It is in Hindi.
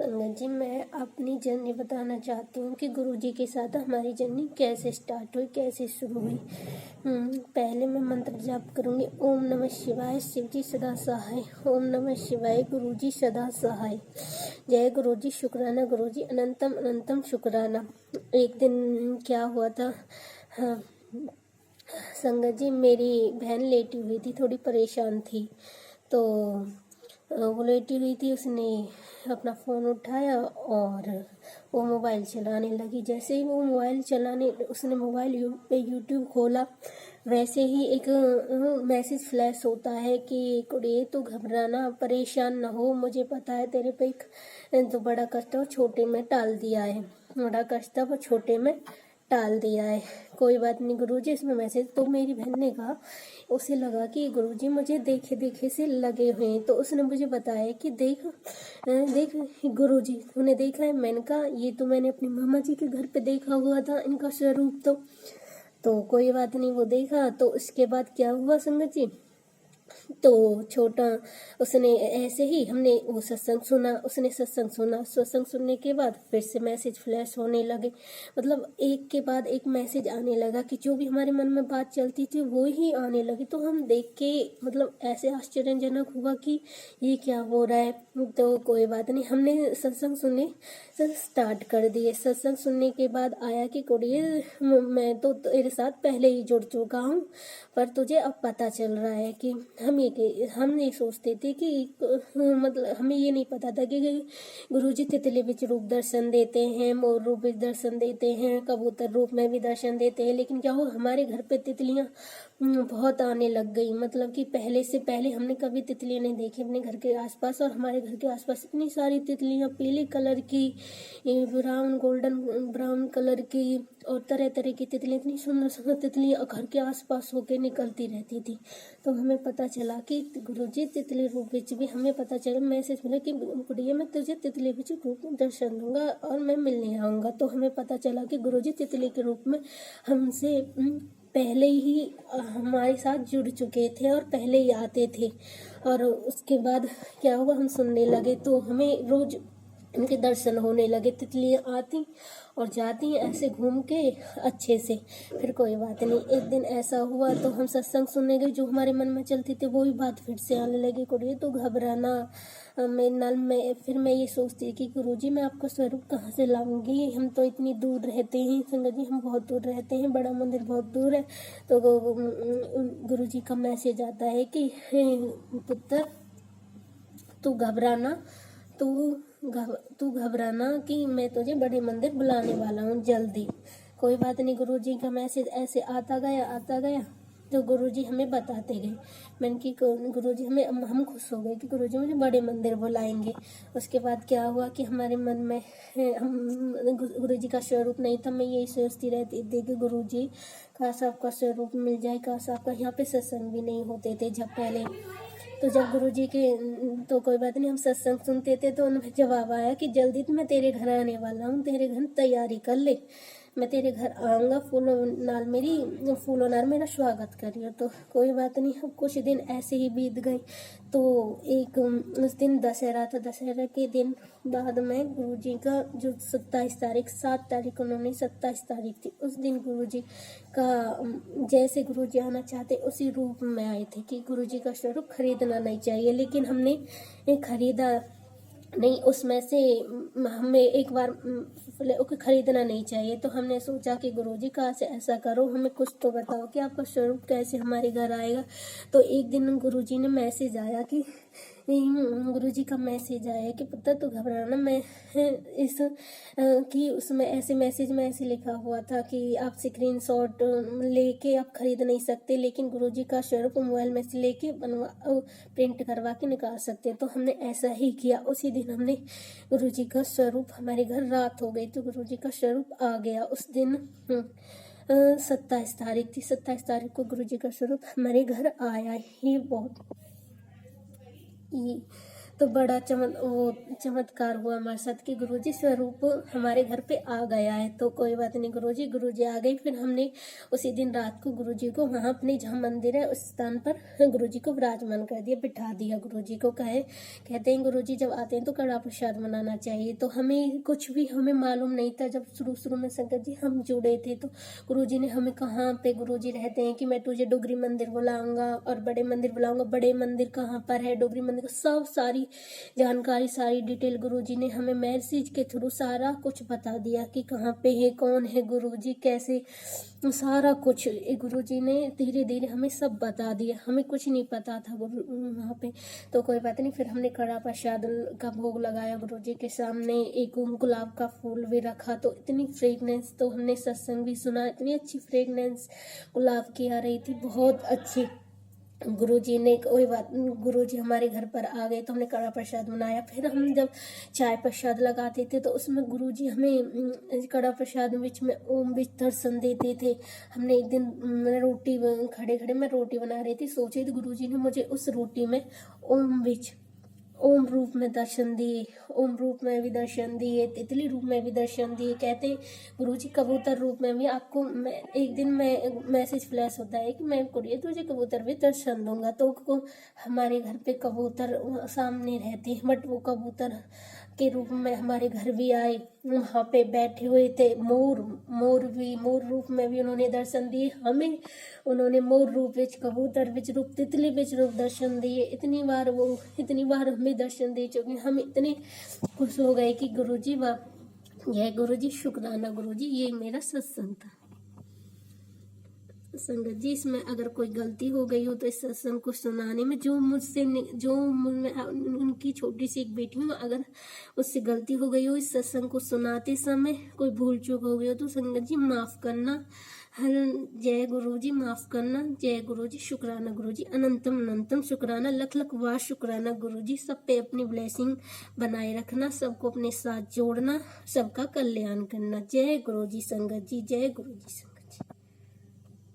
संगत जी, मैं अपनी जर्नी बताना चाहती हूँ कि गुरुजी के साथ हमारी जर्नी कैसे स्टार्ट हुई, कैसे शुरू हुई। पहले मैं मंत्र जाप करूँगी। ओम नमः शिवाय, शिव जी सदा सहाय। ओम नमः शिवाय, गुरुजी सदा सहाय। जय गुरुजी, शुक्राना गुरुजी, अनंतम अनंतम शुक्राना। एक दिन क्या हुआ था, हाँ संगत जी, मेरी बहन लेटी हुई थी, थोड़ी परेशान थी। तो वो लेटी हुई थी, उसने अपना फ़ोन उठाया और वो मोबाइल चलाने लगी। जैसे ही वो मोबाइल चलाने, उसने मोबाइल पे यूट्यूब खोला, वैसे ही एक मैसेज फ्लैश होता है कि कुड़िए तू घबराना, परेशान न हो, मुझे पता है तेरे पे एक जो बड़ा कष्ट है वो छोटे में टाल दिया है, बड़ा कष्ट है वो छोटे में टाल दिया है। कोई बात नहीं गुरुजी, इसमें मैसेज। तो मेरी बहन ने कहा, उसे लगा कि गुरुजी मुझे देखे देखे से लगे हुए हैं। तो उसने मुझे बताया कि देख देख गुरुजी तूने देखा है। मैंने कहा ये तो मैंने अपनी मामा जी के घर पे देखा हुआ था, इनका स्वरूप। तो कोई बात नहीं, वो देखा। तो उसके बाद क्या हुआ संगत जी, तो छोटा उसने ऐसे ही, हमने वो सत्संग सुना, उसने सत्संग सुना। सत्संग सुनने के बाद फिर से मैसेज फ्लैश होने लगे, मतलब एक के बाद एक मैसेज आने लगा कि जो भी हमारे मन में बात चलती थी वो ही आने लगी। तो हम देख के मतलब ऐसे आश्चर्यजनक हुआ कि ये क्या हो रहा है। तो कोई बात नहीं, हमने सत्संग सुनने स्टार्ट कर दिए। सत्संग सुनने के बाद आया कि कुड़िए मैं तो तेरे साथ पहले ही जुड़ चुका हूँ, पर तुझे अब पता चल रहा है कि हम ये सोचते थे कि मतलब हमें ये नहीं पता था कि गुरुजी तितली विच रूप दर्शन देते हैं, मोर रूप विच दर्शन देते हैं, कबूतर रूप में भी दर्शन देते हैं। लेकिन क्या हो, हमारे घर पे तितलियां बहुत आने लग गई। मतलब कि पहले से पहले हमने कभी तितलियां नहीं देखी अपने घर के आसपास, और हमारे घर के आसपास इतनी सारी तितलियां, पीले कलर की, ब्राउन, गोल्डन ब्राउन कलर की, और तरह तरह की तितलियां, इतनी सुंदर सुंदर तितलियां घर के आसपास होके निकलती रहती थी। तो हमें पता चला कि गुरुजी तितली रूप विच भी, हमें पता चला, मैसेज मिला कि गुड़िया मैं तुझे तितली विच रूप में दर्शन दूंगा और मैं मिलने आऊँगा। तो हमें पता चला कि गुरुजी तितली के रूप में हमसे पहले ही हमारे साथ जुड़ चुके थे और पहले ही आते थे। और उसके बाद क्या हुआ, हम सुनने लगे तो हमें रोज उनके दर्शन होने लगे। तितलियाँ आती और जाती ऐसे घूम के अच्छे से। फिर कोई बात नहीं, एक दिन ऐसा हुआ तो हम सत्संग सुनने गए, जो हमारे मन में चलती थी वही बात फिर से आने लगी। कुड़िए तो घबराना, फिर मैं ये सोचती कि गुरुजी मैं आपका स्वरूप कहाँ से लाऊंगी, हम तो इतनी दूर रहते हैं संगत जी, हम बहुत दूर रहते हैं, बड़ा मंदिर बहुत दूर है। तो गुरुजी का मैसेज आता है कि पुत्र तू घबराना, तू घबराना कि मैं तुझे बड़े मंदिर बुलाने वाला हूँ जल्दी। कोई बात नहीं, गुरुजी का मैसेज ऐसे आता गया। तो गुरुजी हमें बताते गए। मैंने कि गुरुजी हमें, हम खुश हो गए कि गुरुजी मुझे बड़े मंदिर बुलाएंगे। उसके बाद क्या हुआ कि हमारे मन में हम गुरुजी का स्वरूप नहीं था। मैं यही सोचती रहती थी कि गुरुजी काश आपका स्वरूप मिल जाए, काश आपका। यहाँ पे सत्संग भी नहीं होते थे जब पहले। तो जब गुरुजी के, तो कोई बात नहीं, हम सत्संग सुनते थे तो उनमें जवाब आया कि जल्दी तो मैं तेरे घर आने वाला हूँ, तेरे घर तैयारी कर ले, मैं तेरे घर आऊँगा, फूलों नाल मेरा स्वागत करियो। तो कोई बात नहीं, हम कुछ दिन ऐसे ही बीत गए। तो एक उस दिन दशहरा था, दशहरा के दिन बाद में गुरुजी का जो 7 तारीख उन्होंने 27 तारीख थी, उस दिन गुरुजी का जैसे गुरुजी आना चाहते उसी रूप में आए थे कि गुरुजी का स्वरूप खरीदना नहीं चाहिए। लेकिन हमने खरीदा नहीं, उसमें से हमें एक बार खरीदना नहीं चाहिए। तो हमने सोचा कि गुरुजी कहाँ से ऐसा करो, हमें कुछ तो बताओ कि आपका स्वरूप कैसे हमारे घर आएगा। तो एक दिन गुरुजी ने मैसेज आया कि गुरुजी का मैसेज आया कि पुत्र तू घबराना, मैं इस कि उसमें ऐसे मैसेज में ऐसे लिखा हुआ था कि आप स्क्रीनशॉट लेके आप खरीद नहीं सकते, लेकिन गुरुजी का स्वरूप मोबाइल में से लेके प्रिंट करवा के निकाल सकते हैं। तो हमने ऐसा ही किया। उसी दिन हमने गुरुजी का स्वरूप, हमारे घर रात हो गई तो गुरुजी का स्वरूप आ गया। उस दिन 27 तारीख थी, 27 तारीख को गुरुजी का स्वरूप हमारे घर आया ही। तो बड़ा चमत्कार हुआ हमारे साथ कि गुरुजी स्वरूप हमारे घर पे आ गया है। तो कोई बात नहीं, गुरुजी आ गई। फिर हमने उसी दिन रात को गुरुजी को वहाँ अपने जहाँ मंदिर है उस स्थान पर गुरुजी को विराजमान कर दिया, बिठा दिया। गुरुजी को कहते हैं गुरुजी जब आते हैं तो कड़ा प्रसाद बनाना चाहिए। तो हमें कुछ भी हमें मालूम नहीं था। जब शुरू में संगत जी हम जुड़े थे तो गुरुजी ने हमें कहाँ पे गुरुजी रहते हैं कि मैं तुझे डोगरी मंदिर बुलाऊंगा और बड़े मंदिर बुलाऊंगा, बड़े मंदिर कहाँ पर है, डोगरी मंदिर, सब सारी जानकारी, सारी डिटेल गुरुजी ने हमें मैसेज के थ्रू सारा कुछ बता दिया कि कहाँ पे है, कौन है गुरुजी, कैसे, सारा कुछ गुरुजी ने धीरे धीरे हमें सब बता दिया। हमें कुछ नहीं पता था वहाँ पे। तो कोई बात नहीं, फिर हमने कड़ा प्रसाद का भोग लगाया गुरुजी के सामने, एक गुलाब का फूल भी रखा। तो इतनी फ्रेगनेंस, तो हमने सत्संग भी सुना, इतनी अच्छी फ्रेगनेंस गुलाब की आ रही थी, बहुत अच्छी। गुरुजी ने कोई बात, गुरुजी हमारे घर पर आ गए तो हमने कड़ा प्रसाद बनाया। फिर हम जब चाय प्रसाद लगाते थे तो उसमें गुरुजी हमें कड़ा प्रसाद में ओम बीच दर्शन देते थे। हमने एक दिन मैं रोटी खड़े मैं रोटी बना रही थी, सोचे थे गुरुजी ने मुझे उस रोटी में ओम रूप में दर्शन दिए, ओम रूप में भी दर्शन दिए, तितली रूप में भी दर्शन दिए। कहते हैं गुरुजी कबूतर रूप में भी आपको, मैं एक दिन मैं मैसेज फ्लैश होता है कि मैं कुड़िए तुझे कबूतर भी दर्शन दूंगा। तो हमारे घर पे कबूतर सामने रहते हैं, बट वो कबूतर के रूप में हमारे घर भी आए, वहाँ पे बैठे हुए थे। मोर रूप में भी उन्होंने दर्शन दिए हमें। उन्होंने मोर रूप विच, कबूतर विच रूप, तितली विच रूप दर्शन दिए। इतनी बार हमें दर्शन दे चुके। हम इतने खुश हो गए कि गुरुजी जय गुरुजी, शुक्राना गुरुजी। ये मेरा सत्संग था। संगत जी, इसमें अगर कोई गलती हो गई हो तो इस सत्संग को सुनाने में उनकी छोटी सी एक बेटी हूँ, अगर उससे गलती हो गई हो इस सत्संग को सुनाते समय कोई भूल चूक हो गई हो तो संगत जी माफ करना। जय गुरुजी, माफ करना। जय गुरुजी, शुक्राना गुरुजी, अनंतम शुक्राना, लख बार शुक्राना गुरुजी। सब पे अपनी ब्लेसिंग बनाए रखना, सबको अपने साथ जोड़ना, सबका कल्याण करना। जय गुरुजी संगत जी, जय गुरुजी।